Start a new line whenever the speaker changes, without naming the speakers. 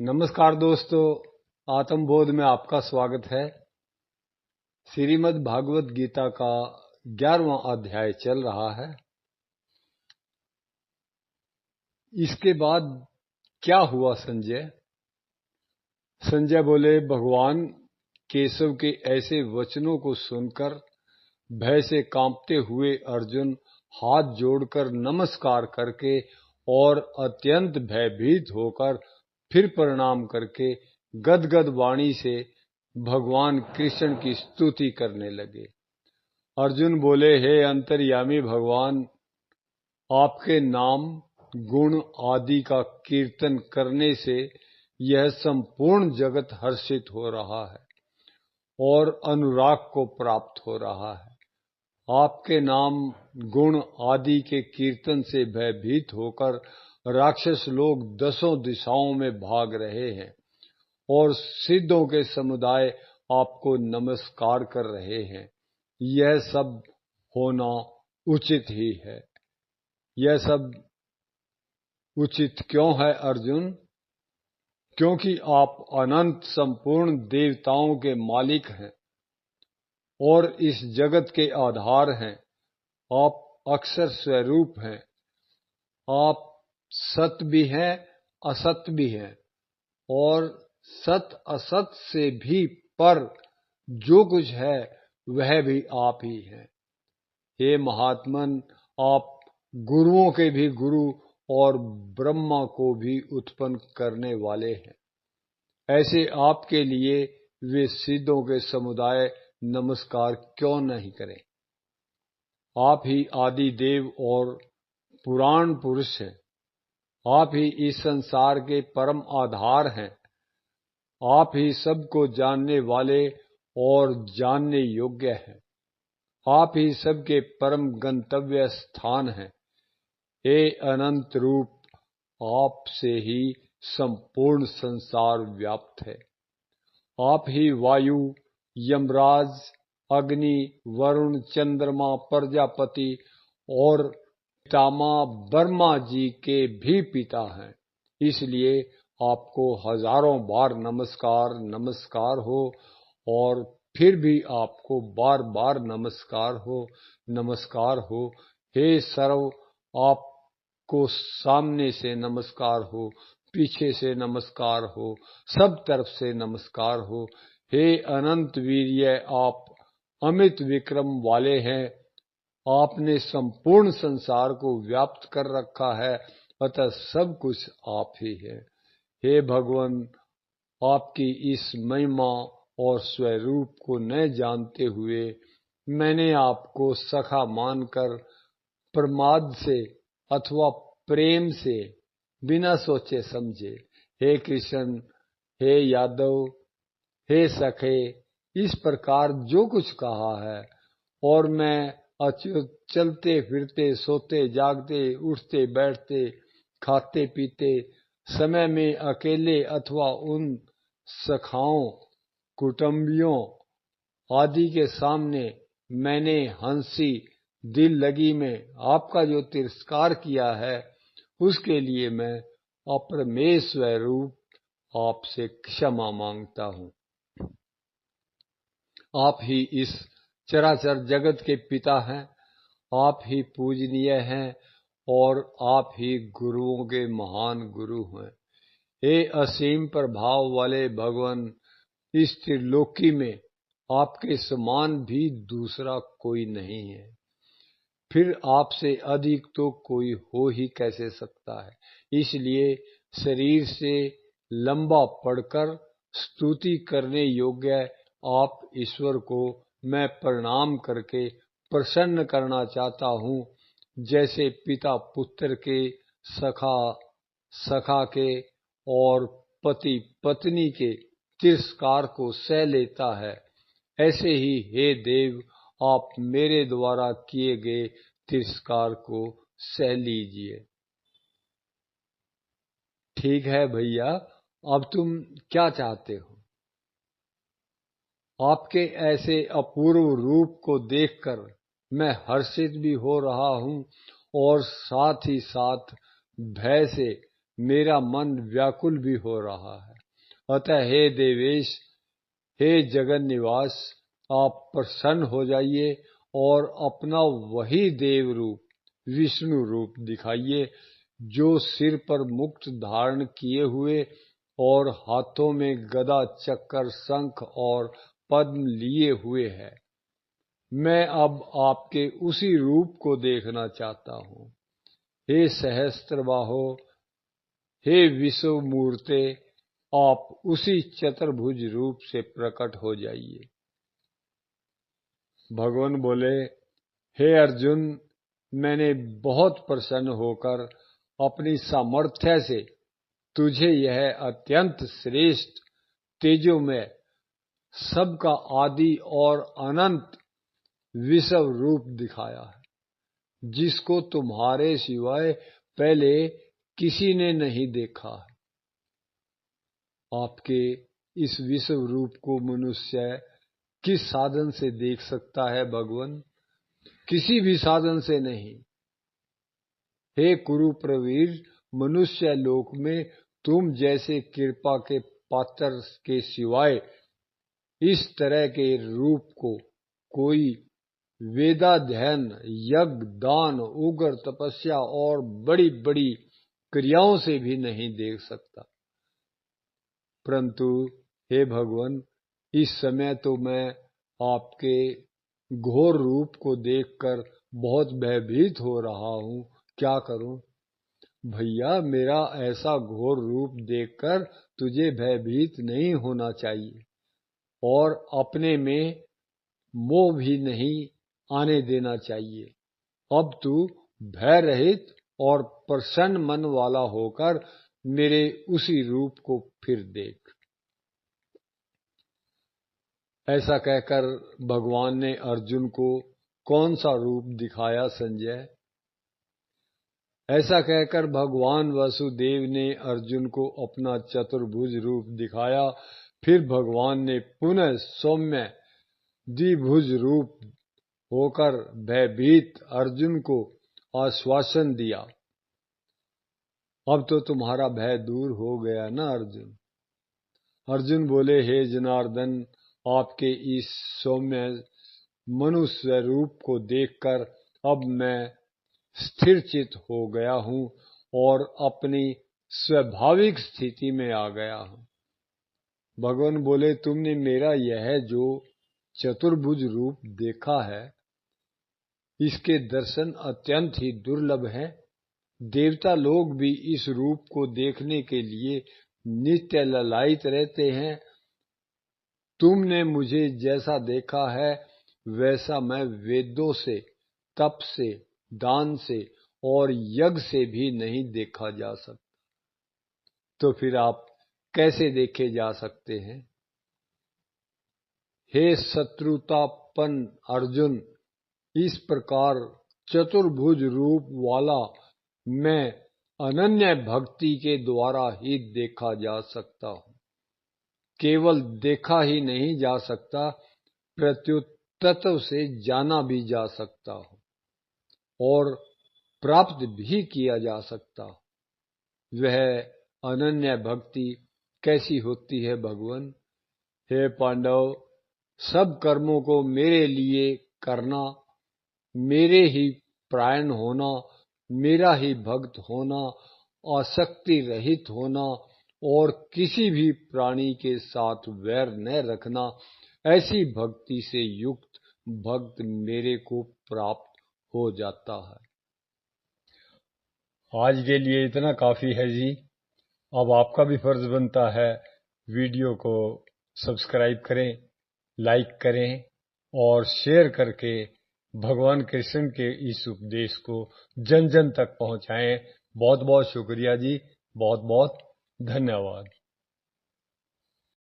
नमस्कार दोस्तों, आत्मबोध में आपका स्वागत है। श्रीमद् भागवत गीता का 11वां अध्याय चल रहा है। इसके बाद क्या हुआ संजय? संजय बोले, भगवान केशव के ऐसे वचनों को सुनकर भय से कांपते हुए अर्जुन हाथ जोड़कर नमस्कार करके और अत्यंत भयभीत होकर फिर प्रणाम करके गदगद वाणी से भगवान कृष्ण की स्तुति करने लगे। अर्जुन बोले, हे अंतर्यामी भगवान, आपके नाम गुण आदि का कीर्तन करने से यह संपूर्ण जगत हर्षित हो रहा है और अनुराग को प्राप्त हो रहा है। आपके नाम गुण आदि के कीर्तन से भयभीत होकर राक्षस लोग 10 दिशाओं में भाग रहे हैं और सिद्धों के समुदाय आपको नमस्कार कर रहे हैं। यह सब होना उचित ही है। यह सब उचित क्यों है अर्जुन? क्योंकि आप अनंत संपूर्ण देवताओं के मालिक हैं और इस जगत के आधार हैं। आप अक्षर स्वरूप हैं। आप सत भी हैं, असत भी हैं और सत असत से भी पर जो कुछ है वह भी आप ही हैं। हे महात्मन, आप गुरुओं के भी गुरु और ब्रह्मा को भी उत्पन्न करने वाले हैं। ऐसे आपके लिए वे सिद्धों के समुदाय नमस्कार क्यों नहीं करें? आप ही आदि देव और पुराण पुरुष हैं। आप ही इस संसार के परम आधार हैं। आप ही सबको जानने वाले और जानने योग्य हैं। आप ही सबके परम गंतव्य स्थान हैं। हे अनंत रूप, आप से ही संपूर्ण संसार व्याप्त है। आप ही वायु, यमराज, अग्नि, वरुण, चंद्रमा, प्रजापति और पितामह ब्रह्मा जी के भी पिता हैं। इसलिए आपको हजारों बार नमस्कार नमस्कार हो और फिर भी आपको बार बार नमस्कार हो। हे सर्व, आपको सामने से नमस्कार हो, पीछे से नमस्कार हो, सब तरफ से नमस्कार हो। हे अनंत वीर्य, आप अमित विक्रम वाले हैं। आपने संपूर्ण संसार को व्याप्त कर रखा है, अतः सब कुछ आप ही है। हे भगवान, आपकी इस महिमा और स्वरूप को न जानते हुए मैंने आपको सखा मानकर प्रमाद से अथवा प्रेम से बिना सोचे समझे हे कृष्ण, हे यादव, हे सखे, इस प्रकार जो कुछ कहा है और मैं अच्युत चलते फिरते, सोते जागते, उठते बैठते, खाते पीते समय में अकेले अथवा उन सखाओं, कुटुंबियों आदि के सामने मैंने हंसी दिल लगी में आपका जो तिरस्कार किया है, उसके लिए मैं अपरमेश्वर रूप आपसे क्षमा मांगता हूँ। आप ही इस चराचर जगत के पिता हैं। आप ही पूजनीय हैं और आप ही गुरुओं के महान गुरु हैं। हे असीम प्रभाव वाले भगवान, इस त्रिलोकी में आपके समान भी दूसरा कोई नहीं है। फिर आपसे अधिक तो कोई हो ही कैसे सकता है। इसलिए शरीर से लंबा पढ़कर स्तुति करने योग्य आप ईश्वर को मैं प्रणाम करके प्रसन्न करना चाहता हूँ। जैसे पिता पुत्र के, सखा सखा के और पति पत्नी के तिरस्कार को सह लेता है, ऐसे ही हे देव, आप मेरे द्वारा किए गए तिरस्कार को सह लीजिए। ठीक है भैया, अब तुम क्या चाहते हो? आपके ऐसे अपूर्व रूप को देखकर मैं हर्षित भी हो रहा हूँ और साथ ही साथ भय से मेरा मन व्याकुल भी हो रहा है। अतः हे देवेश, हे जगन निवास, आप प्रसन्न हो जाइए और अपना वही देव रूप, विष्णु रूप दिखाइए जो सिर पर मुकुट धारण किए हुए और हाथों में गदा, चक्र, शंख और पद्म लिए हुए है। मैं अब आपके उसी रूप को देखना चाहता हूँ। हे सहस्त्रबाहो, हे विश्व मूर्ते, आप उसी चतुर्भुज रूप से प्रकट हो जाइए। भगवान बोले, हे अर्जुन, मैंने बहुत प्रसन्न होकर अपनी सामर्थ्य से तुझे यह अत्यंत श्रेष्ठ, तेजोमय, सबका आदि और अनंत विश्व रूप दिखाया है, जिसको तुम्हारे सिवाय पहले किसी ने नहीं देखा है। आपके इस विश्व रूप को मनुष्य किस साधन से देख सकता है भगवान? किसी भी साधन से नहीं। हे कुरु प्रवीर, मनुष्य लोक में तुम जैसे कृपा के पात्र के सिवाय इस तरह के रूप को कोई वेदाध्ययन, यज्ञ, दान, उग्र तपस्या और बड़ी बड़ी क्रियाओं से भी नहीं देख सकता। परंतु हे भगवान, इस समय तो मैं आपके घोर रूप को देखकर बहुत भयभीत हो रहा हूँ। क्या करूं? भैया, मेरा ऐसा घोर रूप देखकर तुझे भयभीत नहीं होना चाहिए और अपने में मोह भी नहीं आने देना चाहिए। अब तू भय रहित और प्रसन्न मन वाला होकर मेरे उसी रूप को फिर देख। ऐसा कहकर भगवान ने अर्जुन को कौन सा रूप दिखाया संजय? ऐसा कहकर भगवान वासुदेव ने अर्जुन को अपना चतुर्भुज रूप दिखाया। फिर भगवान ने पुनः सौम्य द्विभुज रूप होकर भयभीत अर्जुन को आश्वासन दिया। अब तो तुम्हारा भय दूर हो गया ना अर्जुन? अर्जुन बोले, हे जनार्दन, आपके इस सौम्य मनुष्य रूप को देखकर अब मैं स्थिर चित्त हो गया हूँ और अपनी स्वाभाविक स्थिति में आ गया हूँ। भगवान बोले, तुमने मेरा यह जो चतुर्भुज रूप देखा है, इसके दर्शन अत्यंत ही दुर्लभ हैं। देवता लोग भी इस रूप को देखने के लिए नित्य ललायित रहते हैं। तुमने मुझे जैसा देखा है वैसा मैं वेदों से, तप से, दान से और यज्ञ से भी नहीं देखा जा सकता। तो फिर आप कैसे देखे जा सकते हैं? हे शत्रुतापन अर्जुन, इस प्रकार चतुर्भुज रूप वाला मैं अनन्य भक्ति के द्वारा ही देखा जा सकता हूँ। केवल देखा ही नहीं जा सकता, प्रत्युत तत्व से जाना भी जा सकता हो और प्राप्त भी किया जा सकता हो। वह अनन्य भक्ति कैसी होती है भगवान? हे पांडव, सब कर्मों को मेरे लिए करना, मेरे ही परायण होना, मेरा ही भक्त होना, आसक्ति रहित होना और किसी भी प्राणी के साथ वैर न रखना, ऐसी भक्ति से युक्त भक्त मेरे को प्राप्त हो जाता है। आज के लिए इतना काफी है जी। अब आपका भी फर्ज बनता है वीडियो को सब्सक्राइब करें, लाइक करें और शेयर करके भगवान कृष्ण के इस उपदेश को जन जन तक पहुंचाएं। बहुत बहुत शुक्रिया जी, बहुत बहुत धन्यवाद।